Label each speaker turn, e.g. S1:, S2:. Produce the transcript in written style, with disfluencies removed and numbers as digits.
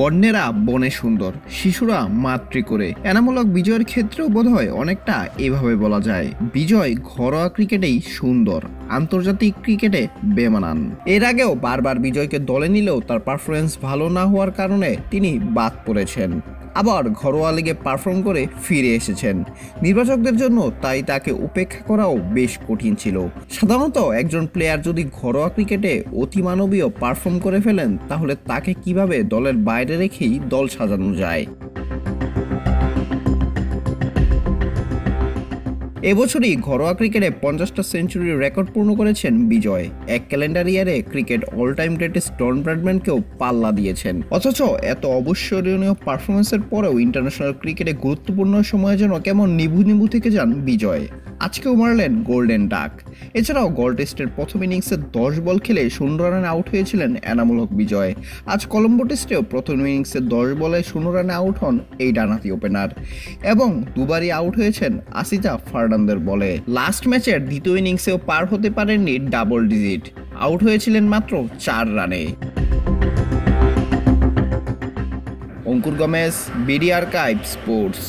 S1: বন্যেরা বনে সুন্দর, শিশুরা মাতৃ করে। এনামূলক বিজয়ের ক্ষেত্রেও বোধহয় অনেকটা এভাবে বলা যায়, বিজয় ঘরোয়া ক্রিকেটেই সুন্দর, আন্তর্জাতিক ক্রিকেটে বেমানান। এর আগেও বারবার বিজয়কে দলে নিলেও তার পারফরমেন্স ভালো না হওয়ার কারণে তিনি বাদ পড়েছেন। আবার ঘরোয়া লিগে পারফর্ম করে ফিরে এসেছেন। নির্বাচকদের জন্য তাই তাকে উপেক্ষা করাও বেশ কঠিন ছিল। সাধারণত একজন প্লেয়ার যদি ঘরোয়া ক্রিকেটে অতিমানবীয় পারফর্ম করে ফেলেন, তাহলে তাকে কিভাবে দলের বাইরে রেখেই দল সাজানো যায়। এবছরই ঘরোয়া ক্রিকেটে 50টা সেঞ্চুরির রেকর্ড পূর্ণ করেছেন বিজয়। এক ক্যালেন্ডার ইয়ারে ক্রিকেট অল টাইম গ্রেটেস্ট ডন ব্র্যাডম্যানকেও পাল্লা দিয়েছেন। অথচ এত অবিস্মরণীয় পারফরমেন্সের পরেও ইন্টারন্যাশনাল ক্রিকেটে গুরুত্বপূর্ণ সময়ে যেন কেমন নিভু থেকে যান বিজয়। আজকেও মারলেন গোল্ডেন ডাক। এছাড়াও গল টেস্টের প্রথম ইনিংসে 10 বল খেলে 0 রানে আউট হয়েছিলেন এনামূলক বিজয়। আজ কলম্বো টেস্টেও প্রথম ইনিংসে 10 বলে 0 রানে আউট হন এই ডানহাতি ওপেনার, এবং দুবারই আউট হয়েছেন আসিফ ফারনান্দের বলে। লাস্ট ম্যাচের দ্বিতীয় ইনিংসেও পার হতে পারেননি ডাবল ডিজিট, আউট হয়েছিলেন মাত্র 4 রানে। অঙ্কুর গমেজ, বিডি আর্কাইভ স্পোর্টস।